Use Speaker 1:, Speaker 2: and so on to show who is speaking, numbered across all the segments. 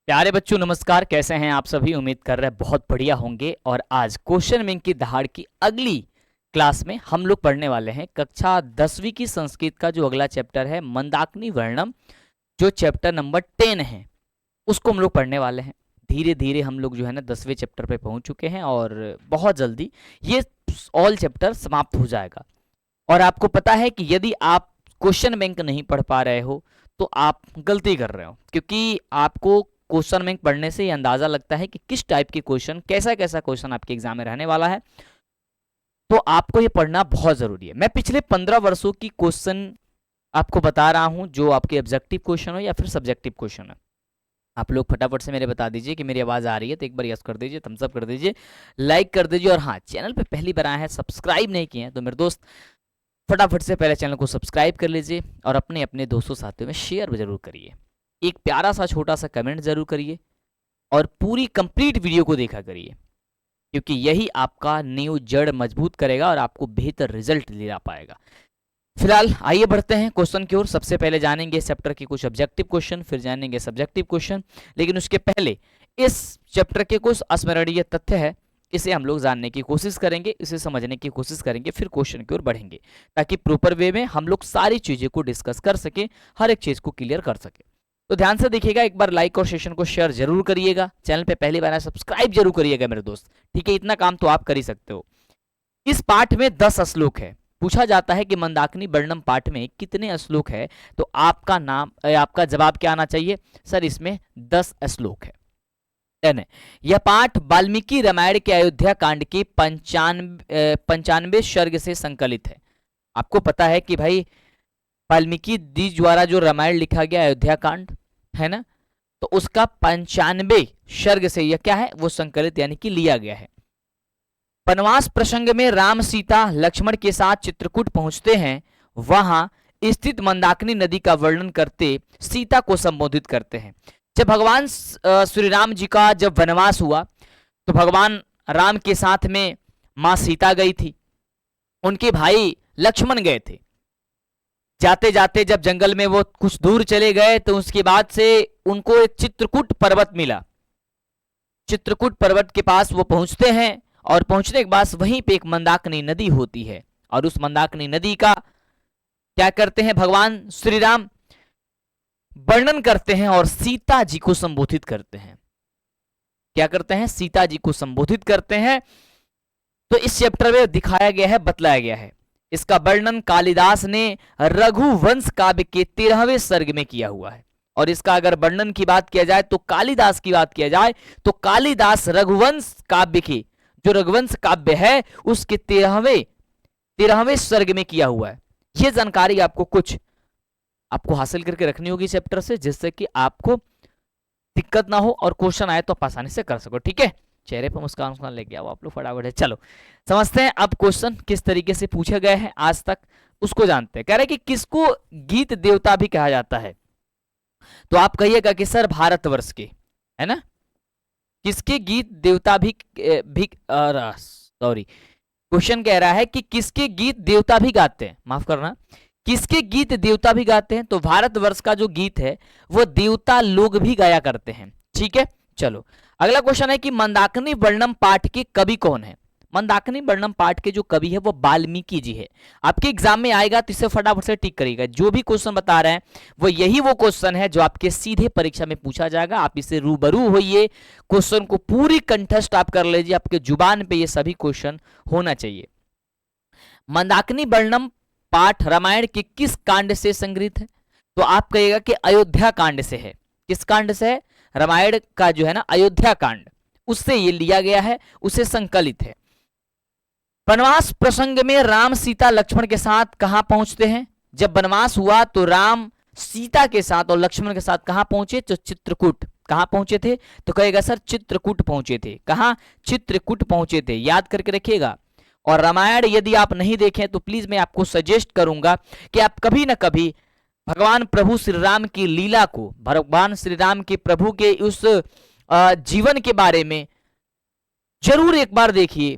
Speaker 1: प्यारे बच्चों नमस्कार। कैसे हैं आप सभी? उम्मीद कर रहे हैं बहुत बढ़िया होंगे। और आज क्वेश्चन बैंक की दहाड़ की अगली क्लास में हम लोग पढ़ने वाले हैं कक्षा 10वीं की संस्कृत का जो अगला चैप्टर है मंदाकिनी वर्णम, जो चैप्टर नंबर 10 है उसको हम लोग पढ़ने वाले हैं। धीरे धीरे हम लोग जो है ना 10वें चैप्टर पे पहुंच चुके हैं और बहुत जल्दी ये ऑल चैप्टर समाप्त हो जाएगा। और आपको पता है कि यदि आप क्वेश्चन बैंक नहीं पढ़ पा रहे हो तो आप गलती कर रहे हो, क्योंकि आपको क्वेश्चन बैंक पढ़ने से ये अंदाजा लगता है कि किस टाइप के क्वेश्चन, कैसा कैसा क्वेश्चन आपके एग्जाम में रहने वाला है। तो आपको ये पढ़ना बहुत जरूरी है। मैं पिछले 15 वर्षों की क्वेश्चन आपको बता रहा हूं, जो आपके ऑब्जेक्टिव क्वेश्चन हो या फिर सब्जेक्टिव क्वेश्चन है। आप लोग फटाफट से मेरे बता दीजिए कि मेरी आवाज़ आ रही है तो एक बार यस कर दीजिए, थम्स अप कर दीजिए, लाइक कर दीजिए। और हाँ, चैनल पे पहली बार आए हैं, सब्सक्राइब नहीं किए हैं तो मेरे दोस्त फटाफट से पहले चैनल को सब्सक्राइब कर लीजिए और अपने अपने दोस्तों साथियों में शेयर जरूर करिए। एक प्यारा सा छोटा सा कमेंट जरूर करिए और पूरी कंप्लीट वीडियो को देखा करिए, क्योंकि यही आपका न्यू जड़ मजबूत करेगा और आपको बेहतर रिजल्ट दिला पाएगा। फिलहाल आइए बढ़ते हैं क्वेश्चन की ओर। सबसे पहले जानेंगे चैप्टर के कुछ ऑब्जेक्टिव क्वेश्चन, फिर जानेंगे सब्जेक्टिव क्वेश्चन। लेकिन उसके पहले इस चैप्टर के कुछ स्मरणीय तथ्य है, इसे हम लोग जानने की कोशिश करेंगे, इसे समझने की कोशिश करेंगे, फिर क्वेश्चन की ओर बढ़ेंगे ताकि प्रॉपर वे में हम लोग सारी चीज़ों को डिस्कस कर सकें, हर एक चीज़ को क्लियर कर सकें। तो ध्यान से देखिएगा, एक बार लाइक और सेशन को शेयर जरूर करिएगा, चैनल पे पहली बार सब्सक्राइब जरूर करिएगा मेरे दोस्त। ठीक है, इतना काम तो आप कर ही सकते हो। इस पाठ में 10 श्लोक है। पूछा जाता है कि मंदाकिनी वर्णम पाठ में कितने श्लोक है, तो आपका नाम आपका जवाब क्या आना चाहिए? सर इसमें 10 श्लोक है। यह पाठ वाल्मीकि रामायण के अयोध्या कांड के 95 सर्ग से संकलित है। आपको पता है कि भाई वाल्मीकि जी द्वारा जो रामायण लिखा गया अयोध्या कांड है ना, तो उसका 95 सर्ग से यह क्या है, वो संकलित यानी कि लिया गया है। वनवास प्रसंग में राम सीता लक्ष्मण के साथ चित्रकूट पहुंचते हैं, वहां स्थित मंदाकिनी नदी का वर्णन करते सीता को संबोधित करते हैं। जब भगवान श्री राम जी का जब वनवास हुआ तो भगवान राम के साथ में मां सीता गई थी, उनके भाई लक्ष्मण गए थे। जाते जाते जब जंगल में वो कुछ दूर चले गए तो उसके बाद से उनको एक चित्रकूट पर्वत मिला। चित्रकूट पर्वत के पास वो पहुंचते हैं और पहुंचने के बाद वहीं पे एक मंदाकिनी नदी होती है और उस मंदाकिनी नदी का क्या करते हैं, भगवान श्री राम वर्णन करते हैं और सीता जी को संबोधित करते हैं। क्या करते हैं? सीता जी को संबोधित करते हैं। तो इस चैप्टर में दिखाया गया है, बतलाया गया है। इसका वर्णन कालिदास ने रघुवंश काव्य के 13वें सर्ग में किया हुआ है। और इसका अगर वर्णन की बात किया जाए तो कालिदास की बात किया जाए तो कालिदास रघुवंश काव्य की जो रघुवंश काव्य है उसके 13वें सर्ग में किया हुआ है। यह जानकारी आपको हासिल करके रखनी होगी चैप्टर से, जिससे कि आपको दिक्कत ना हो और क्वेश्चन आए तो आप आसानी से कर सको। ठीक है, चेहरे पर मुस्कान मुस्कान लेके आओ आप लोग फटाफट है। चलो समझते हैं अब क्वेश्चन किस तरीके से पूछे गए हैं आज तक, उसको जानते हैं। कह रहे कि किसको गीत देवता भी कहा जाता है, तो आप कहिएगा कि सर भारतवर्ष के, है ना। किसके गीत देवता भी सॉरी, क्वेश्चन कह रहा है कि किसके गीत देवता भी गाते हैं, माफ करना, किसके गीत देवता भी गाते हैं। तो भारतवर्ष का जो गीत है वो देवता लोग भी गाया करते हैं। ठीक है, चलो अगला क्वेश्चन है कि मंदाकिनी वर्णम पाठ के कवि कौन है। मंदाकिनी वर्णम पाठ के जो कवि है वो वाल्मीकि जी है। आपके एग्जाम में आएगा तो इसे फटाफट से टिक करिएगा। जो भी क्वेश्चन बता रहे हैं वो क्वेश्चन है जो आपके सीधे परीक्षा में पूछा जाएगा। आप इसे रूबरू होइए, क्वेश्चन को पूरी कंठस्थ आप कर लीजिए, आपके जुबान पे ये सभी क्वेश्चन होना चाहिए। मंदाकिनी वर्णम पाठ रामायण के किस कांड से संग्रहित है, तो आप कहिएगा कि अयोध्या कांड से है। किस कांड से है? रामायण का जो है ना अयोध्या कांड, उससे ये लिया गया है, उसे संकलित है। वनवास प्रसंग में राम सीता लक्ष्मण के साथ कहां पहुंचते हैं? जब वनवास हुआ तो राम सीता के साथ और लक्ष्मण के साथ कहां पहुंचे? तो चित्रकूट। कहां पहुंचे थे? तो कहेगा सर चित्रकूट पहुंचे थे। कहां? चित्रकूट पहुंचे थे, याद करके रखिएगा। और रामायण यदि आप नहीं देखें तो प्लीज मैं आपको सजेस्ट करूंगा कि आप कभी ना कभी भगवान प्रभु श्री राम की लीला को, भगवान श्री राम के प्रभु के उस जीवन के बारे में जरूर एक बार देखिए।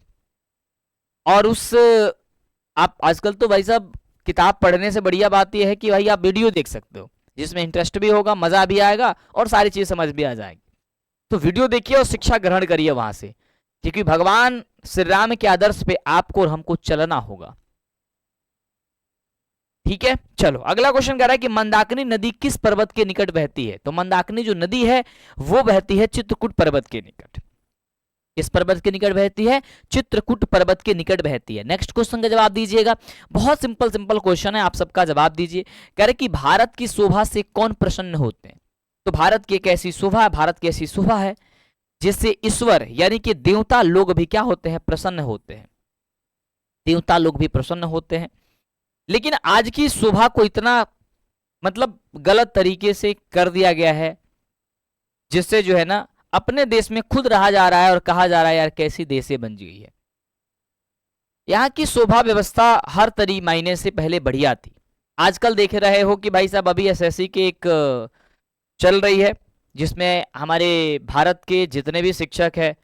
Speaker 1: और उस आप आजकल तो भाई साहब किताब पढ़ने से बढ़िया बात यह है कि भाई आप वीडियो देख सकते हो, जिसमें इंटरेस्ट भी होगा, मजा भी आएगा और सारी चीज समझ भी आ जाएगी। तो वीडियो देखिए और शिक्षा ग्रहण करिए वहां से, क्योंकि भगवान श्री राम के आदर्श पे आपको और हमको चलना होगा। ठीक है, चलो अगला क्वेश्चन कह रहा है कि मंदाकिनी नदी किस पर्वत के निकट बहती है। तो मंदाकिनी जो नदी है वो बहती है चित्रकूट पर्वत के निकट। किस पर्वत के निकट बहती है? चित्रकूट पर्वत के निकट बहती है। नेक्स्ट क्वेश्चन का जवाब दीजिएगा, बहुत सिंपल सिंपल क्वेश्चन है, आप सबका जवाब दीजिए। कह रहे कि भारत की शोभा से कौन प्रसन्न होते हैं। तो भारत की एक ऐसी शोभा है, भारत की ऐसी शोभा है जिससे ईश्वर यानी कि देवता लोग भी क्या होते हैं? प्रसन्न होते हैं। देवता लोग भी प्रसन्न होते हैं। लेकिन आज की शोभा को इतना मतलब गलत तरीके से कर दिया गया है, जिससे जो है ना अपने देश में खुद रहा जा रहा है और कहा जा रहा है यार कैसी देशे बन गई है। यहाँ की शोभा व्यवस्था हर तरी मायने से पहले बढ़िया थी। आजकल देख रहे हो कि भाई साहब अभी एसएससी की एक चल रही है, जिसमें हमारे भारत के जितने भी शिक्षक हैं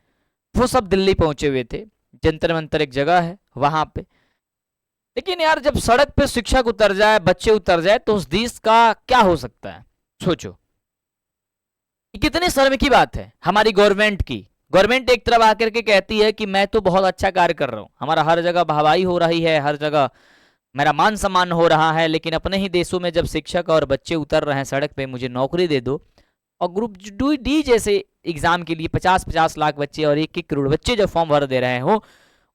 Speaker 1: वो सब दिल्ली पहुंचे हुए थे। जंतर मंतर एक जगह है वहां पे। लेकिन यार जब सड़क पे शिक्षक उतर जाए, बच्चे उतर जाए, तो उस देश का क्या हो सकता है? सोचो, कितने शर्म की बात है हमारी गवर्नमेंट की। गवर्नमेंट एक तरफ आकर के कहती है कि मैं तो बहुत अच्छा कार्य कर रहा हूं, हमारा हर जगह वाहवाही हो रही है, हर जगह मेरा मान सम्मान हो रहा है। लेकिन अपने ही देशों में जब शिक्षक और बच्चे उतर रहे हैं सड़क पे, मुझे नौकरी दे दो, और ग्रुप डी जैसे एग्जाम के लिए 50-50 लाख बच्चे और 1-1 करोड़ बच्चे जो फॉर्म भर दे रहे हो,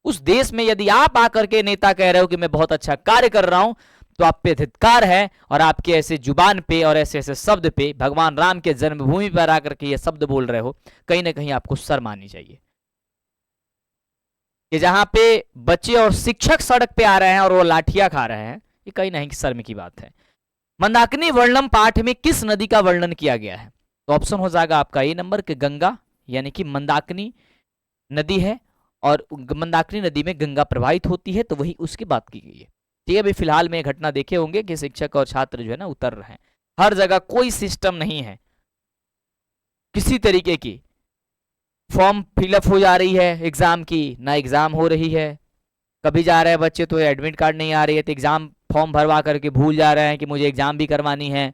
Speaker 1: उस देश में यदि आप आकर के नेता कह रहे हो कि मैं बहुत अच्छा कार्य कर रहा हूं, तो आप पे धिक्कार है। और आपके ऐसे जुबान पे और ऐसे ऐसे शब्द पे भगवान राम के जन्मभूमि पर आकर के ये शब्द बोल रहे हो, कहीं ना कहीं आपको शर्म आनी चाहिए। कि जहां पे बच्चे और शिक्षक सड़क पे आ रहे हैं और वो लाठियां खा रहे हैं, ये कहीं नहीं शर्म की बात है। मंदाकिनी वर्णम पाठ में किस नदी का वर्णन किया गया है? तो ऑप्शन हो जाएगा आपका ए नंबर के गंगा, यानी कि मंदाकिनी नदी है और मंदाकिनी नदी में गंगा प्रवाहित होती है, तो वही उसकी बात की गई है। ठीक है, अभी फिलहाल में घटना देखे होंगे कि शिक्षक और छात्र जो है ना उतर रहे हैं। हर जगह कोई सिस्टम नहीं है किसी तरीके की। फॉर्म फिलअप हो जा रही है एग्जाम की, ना एग्जाम हो रही है। कभी जा रहे हैं बच्चे तो एडमिट कार्ड नहीं आ रही है, तो एग्जाम फॉर्म भरवा करके भूल जा रहे हैं कि मुझे एग्जाम भी करवानी है।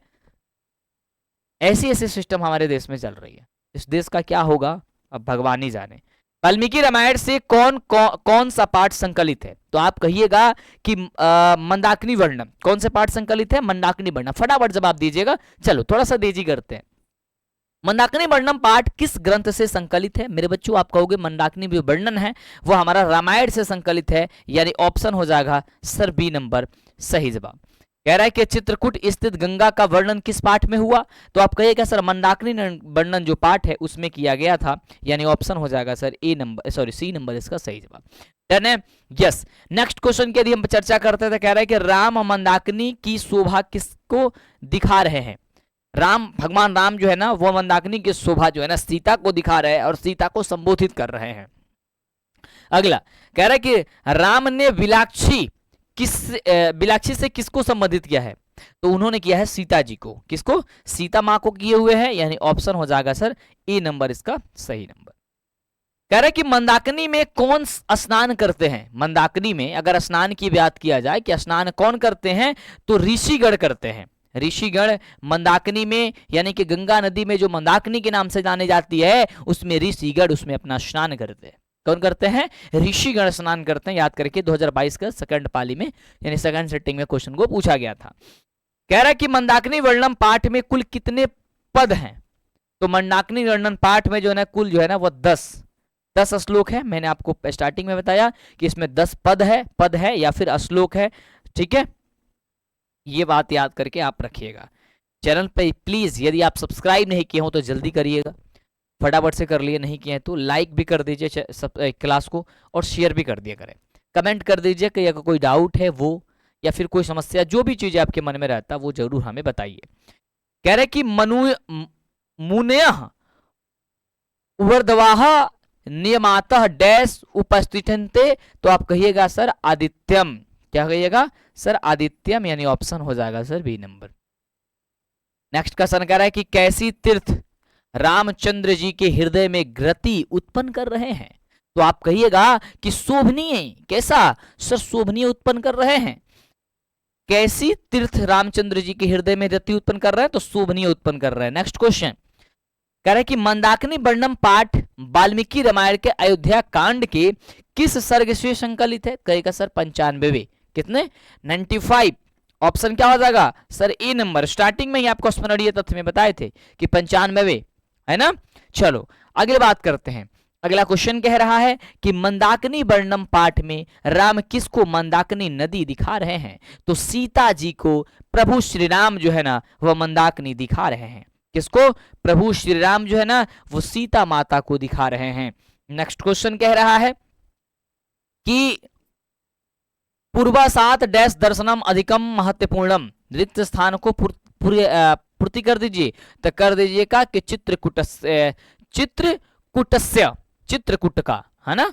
Speaker 1: ऐसी ऐसी सिस्टम हमारे देश में चल रही है। इस देश का क्या होगा अब भगवान ही जाने। वाल्मीकि रामायण से कौन सा पाठ संकलित है? तो आप कहिएगा कि मंदाकिनी वर्णम। कौन से पाठ संकलित है? मंदाकिनी वर्णम। फटाफट जवाब दीजिएगा। चलो थोड़ा सा तेजी करते हैं। मंदाकिनी वर्णम पाठ किस ग्रंथ से संकलित है? मेरे बच्चों आप कहोगे मंदाकिनी जो वर्णन है वो हमारा रामायण से संकलित है, यानी ऑप्शन हो जाएगा सर बी नंबर सही जवाब। कह रहा है कि चित्रकूट स्थित गंगा का वर्णन किस पाठ में हुआ? तो आप कहिएगा सर मंदाकिनी वर्णन जो पाठ है उसमें किया गया था, यानी ऑप्शन हो जाएगा सर ए नंबर, सॉरी सी नंबर इसका सही जवाब। डन है, यस। नेक्स्ट क्वेश्चन की यदि हम चर्चा करते थे, कह रहा है कि राम मंदाकिनी की शोभा किसको दिखा रहे हैं? राम, भगवान राम जो है ना वो मंदाकिनी की शोभा जो है ना सीता को दिखा रहे हैं और सीता को संबोधित कर रहे हैं। अगला कह रहा है कि राम ने बिलाक्षी से किसको संबोधित किया है? तो उन्होंने किया है सीता जी को। किसको? सीता मां को किए हुए हैं, यानी ऑप्शन हो जाएगा सर ए नंबर इसका सही नंबर। कह रहे कि मंदाकिनी में कौन स्नान करते हैं? मंदाकिनी में अगर स्नान की बात किया जाए कि स्नान कौन करते हैं, तो ऋषिगण करते हैं। ऋषिगण मंदाकिनी में, यानी कि गंगा नदी में जो मंदाकिनी के नाम से जाने जाती है, उसमें ऋषिगण उसमें अपना स्नान करते हैं। कौन करते हैं? ऋषिगण स्नान करते हैं। याद करके 2022 का सेकंड पाली में यानी सेकंड सेटिंग में क्वेश्चन को पूछा गया था। कह रहा है कि मंदाकिनी वर्णन पाठ में कुल कितने पद हैं? तो मंदाकिनी वर्णन पाठ में जो है ना कुल जो है ना वो 10 श्लोक है। मैंने आपको स्टार्टिंग में बताया कि इसमें 10 पद है या फिर श्लोक है। ठीक है, ये बात याद करके आप रखिएगा। चैनल पे प्लीज यदि आप सब्सक्राइब नहीं किए हो तो जल्दी करिएगा, फटाफट से कर लिए, नहीं किए हैं तो लाइक भी कर दीजिए क्लास को और शेयर भी कर दिया करें। कमेंट कर दीजिए कि अगर कोई डाउट है वो, या फिर कोई समस्या, जो भी चीजें आपके मन में रहता वो जरूर हमें बताइए। कह रहे कि मुनयः उवर्धवाः नियमातः डैश उपस्थितन्ते, तो आप कहिएगा सर आदित्यम। क्या कहिएगा सर? आदित्यम, यानी ऑप्शन हो जाएगा sir B number. Next question कह रहा है कि कैसी तीर्थ रामचंद्र जी के हृदय में गति उत्पन्न कर रहे हैं? तो आप कहिएगा कि शोभनीय। कैसा सर? शोभनीय उत्पन्न कर रहे हैं। कैसी तीर्थ रामचंद्र जी के हृदय में गति उत्पन्न कर रहे हैं? तो शोभनीय उत्पन्न कर रहे हैं। नेक्स्ट क्वेश्चन, कह रहे कि मंदाकिनी वर्णम पाठ वाल्मीकि रामायण के अयोध्या कांड के किस सर्ग से संकलित है? कहेगा सर 95वें। कितने? 95। ऑप्शन क्या हो जाएगा सर? ए नंबर। स्टार्टिंग में ही आपको स्मरणीय तथ्य में बताए थे कि 95वें है ना। चलो अगली बात करते हैं। अगला क्वेश्चन कह रहा है कि मंदाकिनी वर्णम पाठ में राम किसको मंदाकिनी नदी दिखा रहे हैं? तो सीता जी को प्रभु श्री राम जो है ना वह मंदाकिनी दिखा रहे हैं। किसको? प्रभु श्री राम जो है ना वो सीता माता को दिखा रहे हैं। नेक्स्ट क्वेश्चन कह रहा है कि पूर्वासात डैश दर्शनम अधिकम महत्वपूर्णम, रिक्त स्थान को पूर्ति कर दीजिए। तो कर दीजिएगा कि चित्रकूटस्य, चित्रकूटस्य, चित्रकूट का, है ना।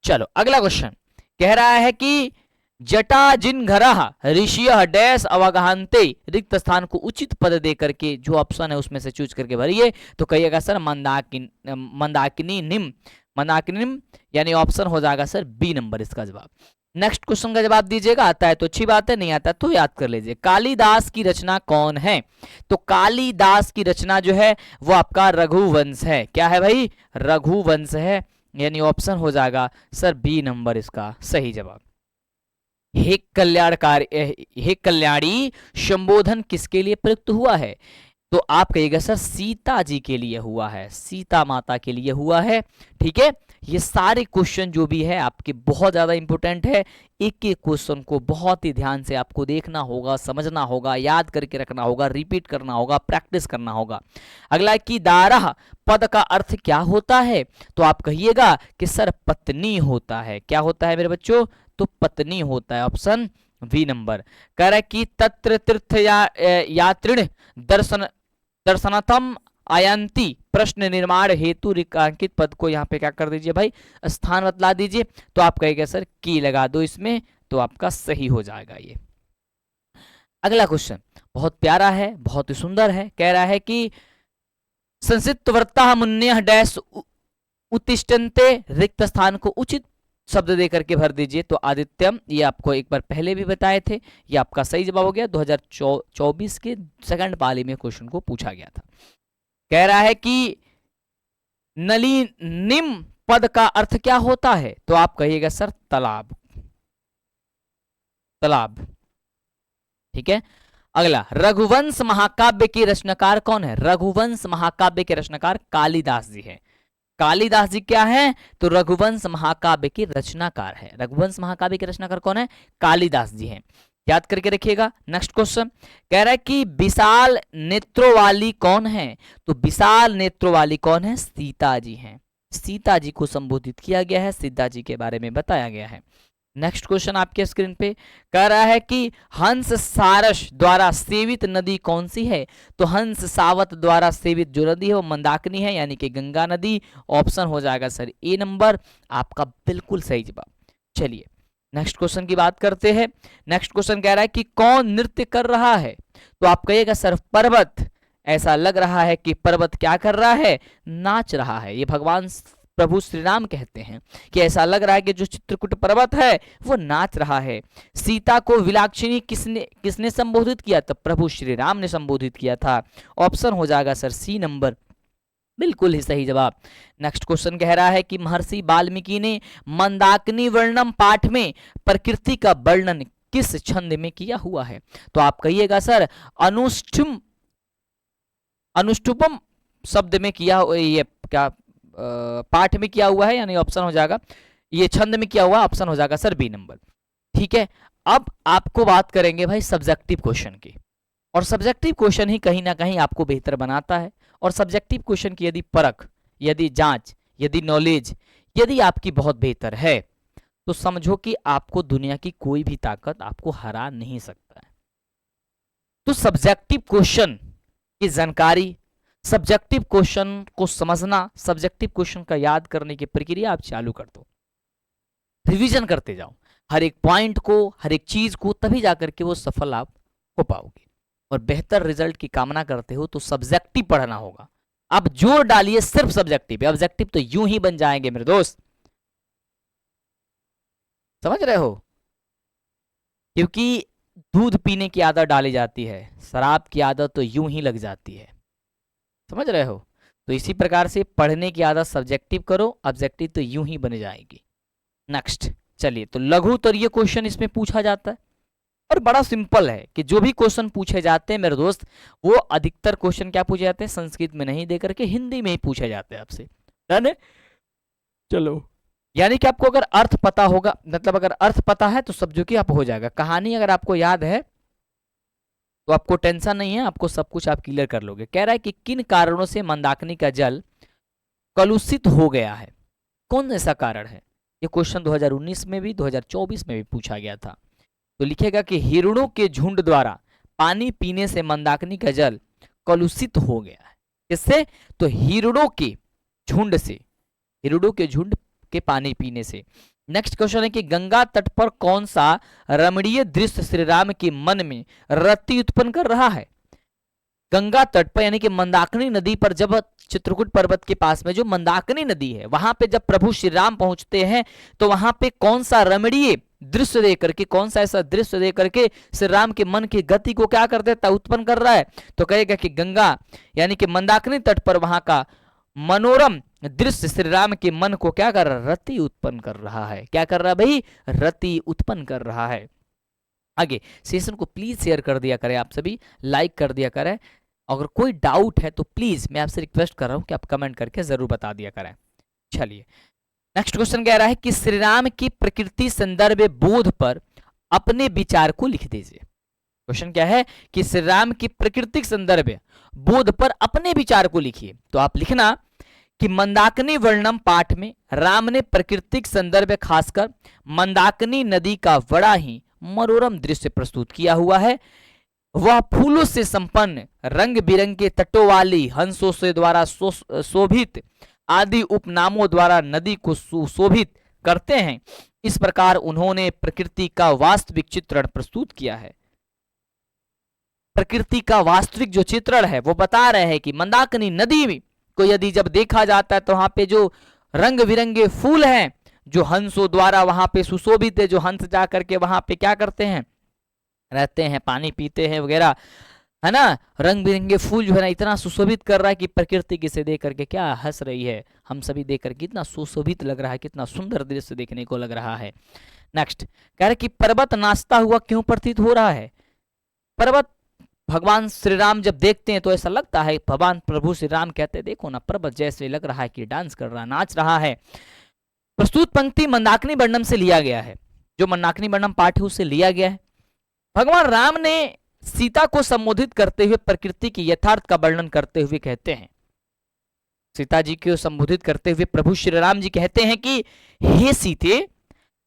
Speaker 1: चलो अगला क्वेश्चन कह रहा है कि जटा जिन घरह ऋषियः डैश अवगाहन्ते, रिक्त स्थान को उचित पद दे करके जो ऑप्शन है उसमें से चूज करके भरिए। तो कहिएगा सर मंदाकिनी निम, मंदाकिनी निम, यानी ऑप्शन हो जाएगा सर बी नंबर इसका जवाब। नेक्स्ट क्वेश्चन का जवाब दीजिएगा। आता है तो अच्छी बात है, नहीं आता तो याद कर लीजिए। कालिदास की रचना कौन है? तो कालिदास की रचना जो है वो आपका रघुवंश है। क्या है भाई? रघुवंश है, यानी ऑप्शन हो जाएगा सर बी नंबर इसका सही जवाब। हे कल्याणकारी, हे कल्याणी संबोधन किसके लिए प्रयुक्त हुआ है? तो आप कहिएगा सर सीता जी के लिए हुआ है, सीता माता के लिए हुआ है। ठीक है, ये सारे क्वेश्चन जो भी है आपके बहुत ज्यादा इंपॉर्टेंट है। एक एक क्वेश्चन को बहुत ही ध्यान से आपको देखना होगा, समझना होगा, याद करके रखना होगा, रिपीट करना होगा, प्रैक्टिस करना होगा। अगला कि दारह पद का अर्थ क्या होता है? तो आप कहिएगा कि सर पत्नी होता है। क्या होता है मेरे बच्चों? तो पत्नी होता है, ऑप्शन वी नंबर। कह रहा है कि तत्र तीर्थ यात्रिण दर्शन दर्शनतम आयंती, प्रश्न निर्माण हेतु रेखांकित पद को यहाँ पे क्या कर दीजिए भाई? स्थान बतला दीजिए। तो आप कहेंगे सर की लगा दो इसमें, तो आपका सही हो जाएगा ये। अगला क्वेश्चन बहुत प्यारा है, बहुत ही सुंदर है। कह रहा है कि संसित वर्ता मुन्य डैश उत्तिष्ठन्ते, रिक्त स्थान को उचित शब्द दे करके भर दीजिए। तो आदित्यम, ये आपको एक बार पहले भी बताए थे, ये आपका सही जवाब हो गया। 2024 के सेकंड पाली में क्वेश्चन को पूछा गया था। कह रहा है कि नलिनिम पद का अर्थ क्या होता है? तो आप कहिएगा सर तालाब, तालाब। ठीक है, अगला रघुवंश महाकाव्य के रचनाकार कौन है? रघुवंश महाकाव्य के रचनाकार कालिदास जी हैं। कालिदास जी क्या है? तो रघुवंश महाकाव्य के रचनाकार है। रघुवंश महाकाव्य के रचनाकार कौन है? कालिदास जी हैं, याद करके रखिएगा। नेक्स्ट क्वेश्चन कह रहा है कि विशाल नेत्रों वाली कौन है? तो विशाल नेत्रों वाली कौन है? सीता जी हैं। सीता जी को संबोधित किया गया है, सीता जी के बारे में बताया गया है। नेक्स्ट क्वेश्चन आपके स्क्रीन पे कह रहा है कि हंस सारस द्वारा सेवित नदी कौन सी है? तो हंस सावत द्वारा सेवित जो नदी है वो मंदाकिनी है, यानी कि गंगा नदी। ऑप्शन हो जाएगा सर ए नंबर, आपका बिल्कुल सही जवाब। चलिए नेक्स्ट क्वेश्चन की बात करते हैं। नेक्स्ट क्वेश्चन कह रहा है कि कौन नृत्य कर रहा है? तो आप कहिएगा सर पर्वत। ऐसा लग रहा है कि पर्वत क्या कर रहा है? नाच रहा है। ये भगवान प्रभु श्री राम कहते हैं कि ऐसा लग रहा है कि जो चित्रकूट पर्वत है वो नाच रहा है। सीता को विलाक्षिणी किसने संबोधित किया? तो प्रभु श्री राम ने संबोधित किया था। ऑप्शन हो जाएगा सर सी नंबर, बिल्कुल ही सही जवाब। नेक्स्ट क्वेश्चन कह रहा है कि महर्षि वाल्मीकि ने मंदाकिनी वर्णम पाठ में प्रकृति का वर्णन किस छंद में किया हुआ है? तो आप कहिएगा सर अनुष्टुम, अनुष्टुपम शब्द में किया, ये क्या पाठ में किया हुआ है, यानी ऑप्शन हो जाएगा ये छंद में किया हुआ, ऑप्शन हो जाएगा सर बी नंबर। ठीक है, अब आपको बात करेंगे भाई सब्जेक्टिव क्वेश्चन की, और सब्जेक्टिव क्वेश्चन ही कहीं ना कहीं आपको बेहतर बनाता है। और सब्जेक्टिव क्वेश्चन की यदि परख, यदि जांच, यदि नॉलेज यदि आपकी बहुत बेहतर है तो समझो कि आपको दुनिया की कोई भी ताकत आपको हरा नहीं सकता है। तो सब्जेक्टिव क्वेश्चन की जानकारी, सब्जेक्टिव क्वेश्चन को समझना, सब्जेक्टिव क्वेश्चन का याद करने की प्रक्रिया आप चालू कर दो, रिवीजन करते जाओ हर एक पॉइंट को, हर एक चीज को, तभी जाकर के वो सफल आप हो पाओगे। और बेहतर रिजल्ट की कामना करते हो तो सब्जेक्टिव पढ़ना होगा। अब जोर डालिए सिर्फ सब्जेक्टिव, ऑब्जेक्टिव तो यूं ही बन जाएंगे मेरे दोस्त, समझ रहे हो? क्योंकि दूध पीने की आदत डाली जाती है, शराब की आदत तो यूं ही लग जाती है, समझ रहे हो? तो इसी प्रकार से पढ़ने की आदत सब्जेक्टिव करो, ऑब्जेक्टिव तो यूं ही बन जाएगी। नेक्स्ट चलिए, तो लघु उत्तरीय क्वेश्चन इसमें पूछा जाता है और बड़ा सिंपल है कि जो भी क्वेश्चन पूछे जाते हैं मेरे दोस्त, वो अधिकतर क्वेश्चन क्या पूछे जाते हैं, संस्कृत में नहीं दे करके हिंदी में ही पूछे जाते हैं आपसे। डन है? चलो, यानी कि आपको अगर अर्थ पता होगा, मतलब अगर अर्थ पता है तो सब जो कि आप हो जाएगा। कहानी अगर आपको याद है तो आपको टेंशन नहीं है, आपको सब कुछ आप क्लियर कर लोगे। कह रहा है कि किन कारणों से मंदाकिनी का जल कलुषित हो गया है, कौन ऐसा कारण है। ये क्वेश्चन 2019 में भी 2024 में भी पूछा गया था। तो लिखेगा कि हिरणों के झुंड द्वारा पानी पीने से मंदाकिनी का जल कलुषित हो गया है। किससे? तो हिरणों के झुंड से, हिरणों के झुंड के पानी पीने से। नेक्स्ट क्वेश्चन है कि गंगा तट पर कौन सा रमणीय दृश्य श्री राम के मन में रति उत्पन्न कर रहा है। गंगा तट पर यानी कि मंदाकिनी नदी पर, जब चित्रकूट पर्वत के पास में जो मंदाकिनी नदी है वहां पे जब प्रभु श्री राम पहुंचते हैं तो वहां पे कौन सा रमणीय दृश्य देख करके, कौन सा ऐसा दृश्य देख करके श्री राम के मन की गति को क्या कर देता, उत्पन्न कर रहा है। तो कहेगा कि गंगा यानी कि मंदाकिनी तट पर वहां का मनोरम दृश्य श्री राम के मन को क्या कर रहा है, रति उत्पन्न कर रहा है। क्या कर रहा है भाई, रति उत्पन्न कर रहा है। आगे सेशन को प्लीज शेयर कर दिया करें, आप सभी लाइक कर दिया करें। अगर कोई डाउट है तो प्लीज मैं आपसे रिक्वेस्ट कर रहा हूं कि आप कमेंट करके जरूर बता दिया करें। चलिए नेक्स्ट क्वेश्चन कह रहा है कि श्री राम की प्रकृति संदर्भ बोध पर अपने विचार को लिख दीजिए। क्वेश्चन क्या है कि श्री राम की प्राकृतिक संदर्भ बोध पर अपने विचार को लिखिए। तो आप लिखना कि मंदाकिनी वर्णम पाठ में राम ने प्राकृतिक संदर्भ खासकर मंदाकिनी नदी का बड़ा ही मनोरम दृश्य प्रस्तुत किया हुआ है। वह फूलों से संपन्न रंग बिरंगे तटों वाली हंसों से द्वारा शोभित आदि उपनामों द्वारा नदी को सुशोभित करते हैं। इस प्रकार उन्होंने प्रकृति का वास्तविक चित्रण प्रस्तुत किया है। प्रकृति का वास्तविक जो चित्रण है वो बता रहे हैं कि मंदाकिनी नदी को यदि जब देखा जाता है तो वहां पे जो रंग बिरंगे फूल हैं जो हंसों द्वारा वहां पे सुशोभित है, जो हंस जा करके वहां पे क्या करते हैं, रहते हैं, पानी पीते हैं वगैरह, है ना। रंग बिरंगे फूल जो है ना इतना सुशोभित कर रहा है कि प्रकृति किसे देख करके क्या हंस रही है, हम सभी देख करके कितना सुशोभित लग रहा है, कितना सुंदर दृश्य देखने को लग रहा है। नेक्स्ट कह रहे कि पर्वत नाचता हुआ क्यों प्रतीत हो रहा है। पर्वत भगवान श्री राम जब देखते हैं तो ऐसा लगता है, भगवान प्रभु श्री राम कहते हैं देखो ना पर्वत जैसे लग रहा है कि डांस कर रहा, नाच रहा है। प्रस्तुत पंक्ति मंदाकिनी वर्णम से लिया गया है, जो मंदाकिनी वर्णम पाठ है उससे लिया गया है। भगवान राम ने सीता को संबोधित करते हुए प्रकृति की यथार्थ का वर्णन करते हुए कहते हैं, सीता जी को संबोधित करते हुए प्रभु श्री राम जी कहते हैं कि हे सीते,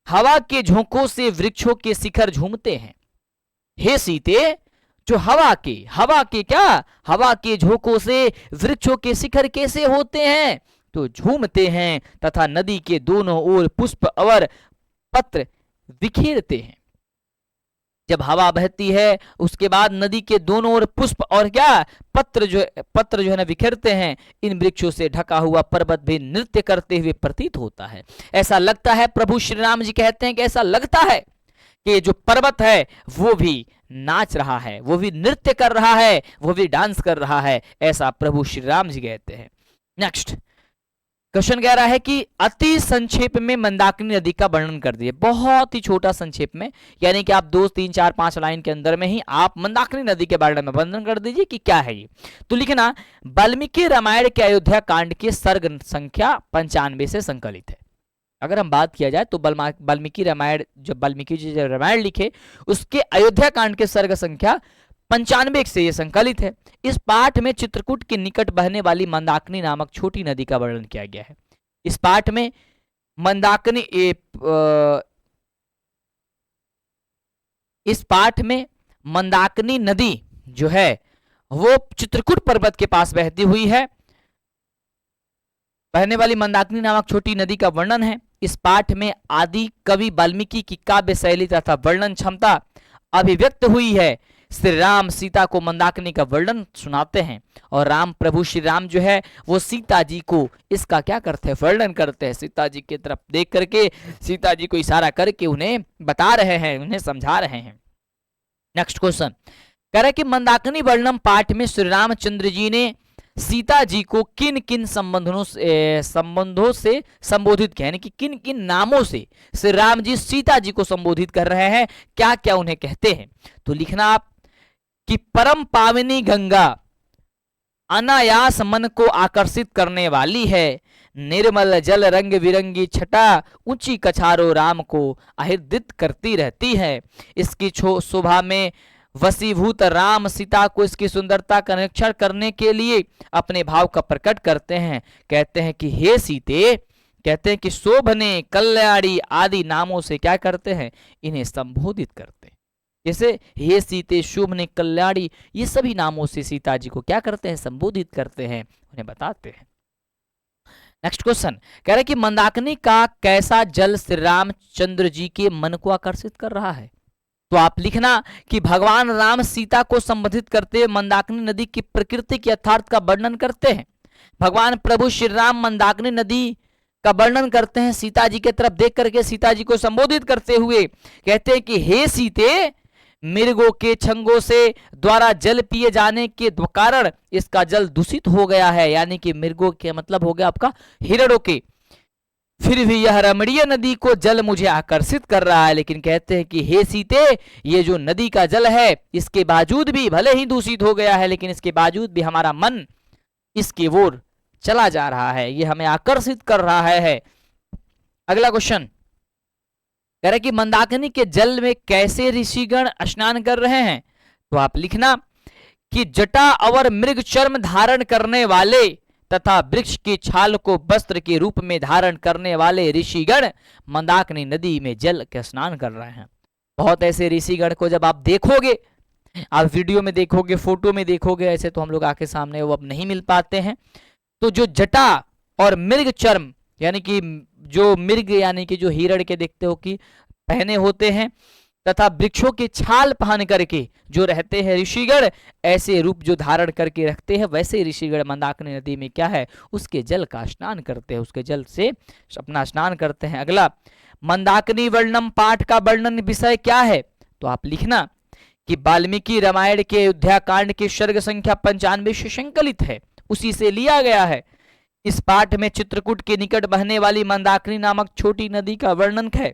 Speaker 1: हवा के झोंकों से वृक्षों के शिखर झूमते हैं। हे सीते, जो हवा के क्या, हवा के झोंकों से वृक्षों के शिखर कैसे होते हैं, तो झूमते हैं तथा नदी के दोनों ओर पुष्प और पत्र बिखेरते हैं। जब हवा बहती है उसके बाद नदी के दोनों ओर पुष्प और क्या, पत्र जो है ना बिखेरते हैं। इन वृक्षों से ढका हुआ पर्वत भी नृत्य करते हुए प्रतीत होता है। ऐसा लगता है, प्रभु श्री राम जी कहते हैं कि ऐसा लगता है कि जो पर्वत है वो भी नाच रहा है, वो भी नृत्य कर रहा है, वो भी डांस कर रहा है, ऐसा प्रभु श्री राम जी कहते हैं। नेक्स्ट क्वेश्चन कह रहा है कि अति संक्षेप में मंदाकिनी नदी का वर्णन कर दिए। बहुत ही छोटा संक्षेप में, यानी कि आप 2, 3, 4, 5 लाइन के अंदर में ही आप मंदाकिनी नदी के बारे में वर्णन कर दीजिए कि क्या है ये। तो लिखना वाल्मीकि रामायण के अयोध्या कांड के सर्ग संख्या 95 से संकलित है। अगर हम बात किया जाए तो वाल्मीकि रामायण, जब वाल्मीकि जी जब रामायण लिखे उसके अयोध्या कांड के सर्ग संख्या 95 से ये संकलित है। इस पाठ में चित्रकूट के निकट बहने वाली मंदाकिनी नामक छोटी नदी का वर्णन किया गया है। इस पाठ में मंदाकिनी नदी जो है वो चित्रकूट पर्वत के पास बहती हुई है। बहने वाली मंदाकिनी नामक छोटी नदी का वर्णन है। इस पाठ में आदि कवि वाल्मीकि की काव्य शैली तथा वर्णन क्षमता अभिव्यक्त हुई है। श्री राम सीता को मंदाकिनी का वर्णन सुनाते हैं और राम प्रभु श्री राम जो है वो सीता जी को इसका क्या करते हैं, वर्णन करते हैं। सीता जी की तरफ देख करके, सीता जी को इशारा करके उन्हें बता रहे हैं, उन्हें समझा रहे हैं। नेक्स्ट क्वेश्चन कह रहा है कि मंदाकिनी वर्णम पाठ में श्री रामचंद्र जी ने सीता जी को किन किन संबंधों से संबोधित किया, यानी कि किन किन नामों से श्री राम जी सीता जी को संबोधित कर रहे हैं, क्या क्या उन्हें कहते हैं। तो लिखना आप कि परम पावनी गंगा अनायास मन को आकर्षित करने वाली है, निर्मल जल रंग बिरंगी छटा ऊंची कछारों राम को आहिर्दित करती रहती है। इसकी शोभा में वसीभूत राम सीता को इसकी सुंदरता का निरीक्षण करने के लिए अपने भाव का प्रकट करते हैं। कहते हैं कि हे सीते, कहते हैं कि शोभने कल्याणी आदि नामों से क्या करते हैं, इन्हें संबोधित करते हैं। जैसे हे सीते, शोभने, कल्याणी, ये सभी नामों से सीता जी को क्या करते हैं, संबोधित करते हैं, उन्हें बताते हैं। नेक्स्ट क्वेश्चन कह रहे कि मंदाकिनी का कैसा जल श्री रामचंद्र जी के मन को आकर्षित कर रहा है। तो आप लिखना कि भगवान राम सीता को संबोधित करते हुए मंदाकिनी नदी की प्रकृति के यथार्थ का वर्णन करते हैं। भगवान प्रभु श्री राम मंदाकिनी नदी का वर्णन करते हैं, सीता जी की तरफ देख करके सीता जी को संबोधित करते हुए कहते हैं कि हे सीते, मृगों के छंगों से द्वारा जल पिए जाने के कारण इसका जल दूषित हो गया है, यानी कि मृगों के मतलब हो गया आपका हिरणों के। फिर भी यह रमणीय नदी को जल मुझे आकर्षित कर रहा है। लेकिन कहते हैं कि हे सीते, ये जो नदी का जल है इसके बावजूद भी भले ही दूषित हो गया है, लेकिन इसके बावजूद भी हमारा मन इसकी ओर चला जा रहा है, ये हमें आकर्षित कर रहा है। अगला क्वेश्चन कह रहे कि मंदाकिनी के जल में कैसे ऋषिगण स्नान कर रहे हैं। तो आप लिखना कि जटा और मृग चर्म धारण करने वाले तथा वृक्ष की छाल को वस्त्र के रूप में धारण करने वाले ऋषिगण मंदाकिनी नदी में जल के स्नान कर रहे हैं। बहुत ऐसे ऋषिगण को जब आप देखोगे, आप वीडियो में देखोगे, फोटो में देखोगे, ऐसे तो हम लोग आके सामने वो अब नहीं मिल पाते हैं। तो जो जटा और मृग चर्म, यानी कि जो मृग यानी कि जो हिरण के देखते हो कि पहने होते हैं, तथा वृक्षों की छाल पहन करके जो रहते हैं ऋषिगण, ऐसे रूप जो धारण करके रखते हैं, वैसे ऋषिगण मंदाकिनी नदी में क्या है, उसके जल का स्नान करते हैं, उसके जल से अपना स्नान करते हैं। अगला, मंदाकिनी वर्णम पाठ का वर्णन विषय क्या है। तो आप लिखना कि वाल्मीकि रामायण के अयोध्या कांड की सर्ग संख्या 95 से संकलित है, उसी से लिया गया है। इस पाठ में चित्रकूट के निकट बहने वाली मंदाकिनी नामक छोटी नदी का वर्णन है।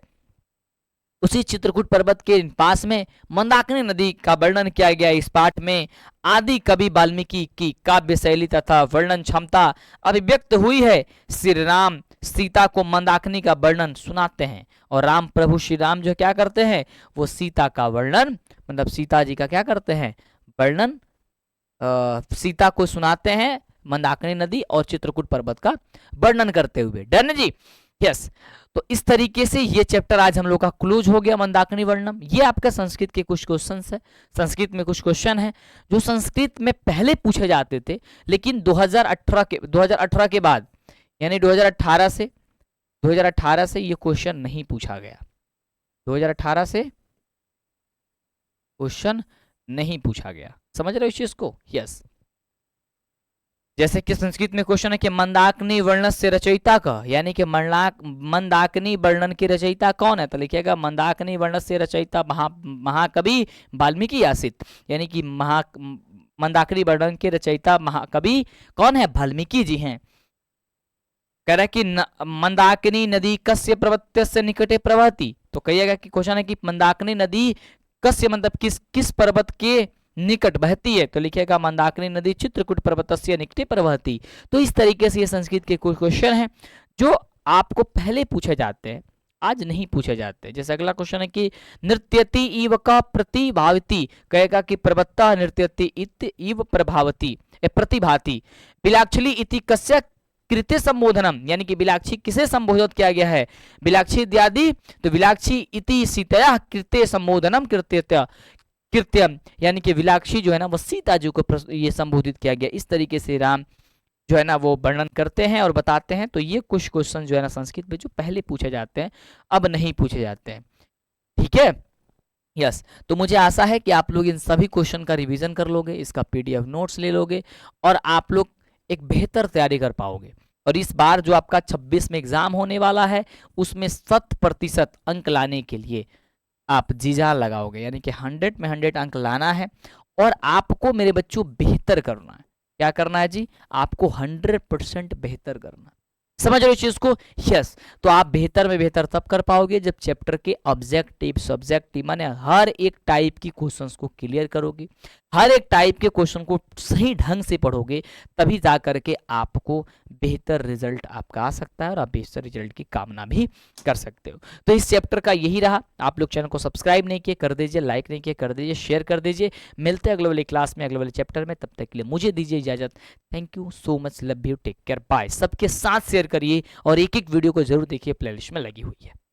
Speaker 1: उसी चित्रकूट पर्वत के पास में मंदाकिनी नदी का वर्णन किया गया। इस पाठ में आदि कवि वाल्मीकि की काव्य शैली तथा वर्णन क्षमता अभिव्यक्त हुई है। श्री राम सीता को मंदाकिनी का वर्णन सुनाते हैं और राम प्रभु श्री राम जो क्या करते हैं, वो सीता का वर्णन, मतलब सीता जी का क्या करते हैं, वर्णन सीता को सुनाते हैं मंदाकिनी नदी और चित्रकूट पर्वत का वर्णन करते हुए। डन जी, यस। तो इस तरीके से ये चैप्टर आज हम लोग का क्लोज हो गया, मंदाकिनी वर्णम। ये आपका संस्कृत के कुछ क्वेश्चन है, संस्कृत में कुछ क्वेश्चन है जो संस्कृत में पहले पूछे जाते थे, लेकिन 2018 के बाद यानी 2018 से ये क्वेश्चन नहीं पूछा गया। 2018 से क्वेश्चन नहीं पूछा गया, समझ रहे हो इस चीज को, यस। जैसे कि संस्कृत में क्वेश्चन है कि मंदाकिनी वर्णन से रचयिता का, यानी कि मंदाकिनी वर्णन के रचयिता कौन है, तो लिखिएगा मंदाकिनी वर्णन से रचयिता महाकवि वाल्मीकि आसित, यानी कि मंदाकिनी वर्णन के रचयिता महाकवि कौन है, वाल्मीकि जी हैं। कह रहा है कि मंदाकिनी नदी कस्य पर्वत से निकटे प्रवहती, तो कहिएगा कि क्वेश्चन है कि मंदाकिनी नदी कस्य मतलब किस पर्वत के निकट बहती है, तो लिखेगा मंदाकिनी नदी चित्रकूट पर्वतस्य निकटे प्रवहती। तो इस तरीके से ये संस्कृत के कुछ क्वेश्चन हैं जो आपको पहले पूछे जाते हैं, आज नहीं पूछे जाते। जैसे अगला क्वेश्चन है कि नृत्यति इव का प्रतिभावती, कहेगा कि प्रवत्ता नृत्यति इव प्रभावती प्रतिभाति, बिलाक्षली इति कस्य कृत्य संबोधनम, यानी कि बिलाक्षी किसे संबोधित किया गया है, बिलाक्षी इत्यादि, तो बिलाक्षी इति सीतया कृत्य संबोधनम कृत्यम, यानी कि विलाक्षी जो है ना वो सीता जी को ये संबोधित किया गया। इस तरीके से राम जो है ना वो वर्णन करते हैं और बताते हैं। तो ये कुछ क्वेश्चन जो है ना संस्कृत में जो पहले पूछे जाते हैं, अब नहीं पूछे जाते हैं, ठीक है, यस। तो मुझे आशा है कि आप लोग इन सभी क्वेश्चन का रिवीजन कर लोगे, इसका PDF नोट्स ले लोगे और आप लोग एक बेहतर तैयारी कर पाओगे। और इस बार जो आपका 26 में एग्जाम होने वाला है, उसमें 100% अंक लाने के लिए आप जी जान लगाओगे, यानी कि 100 में 100 अंक लाना है और आपको मेरे बच्चों बेहतर करना है। क्या करना है जी, आपको 100% बेहतर करना। समझ रहे हो इस चीज को? यस। तो आप बेहतर में बेहतर तब कर पाओगे जब चैप्टर के ऑब्जेक्टिव सब्जेक्टिव माने हर एक टाइप की क्वेश्चंस को क्लियर करोगे, हर एक टाइप के क्वेश्चन को सही ढंग से पढ़ोगे, तभी जा करके आपको बेहतर रिजल्ट आपका आ सकता है और आप बेहतर रिजल्ट की कामना भी कर सकते हो। तो इस चैप्टर का यही रहा। आप लोग चैनल को सब्सक्राइब नहीं किए कर दीजिए, लाइक नहीं किए कर दीजिए, शेयर कर दीजिए। मिलते हैं अगले वाली क्लास में अगले वाले चैप्टर में, तब तक के लिए मुझे दीजिए इजाजत। Thank you so much, love you, take care, bye. सबके साथ शेयर करिए और एक एक वीडियो को जरूर देखिए, प्लेलिस्ट में लगी हुई है।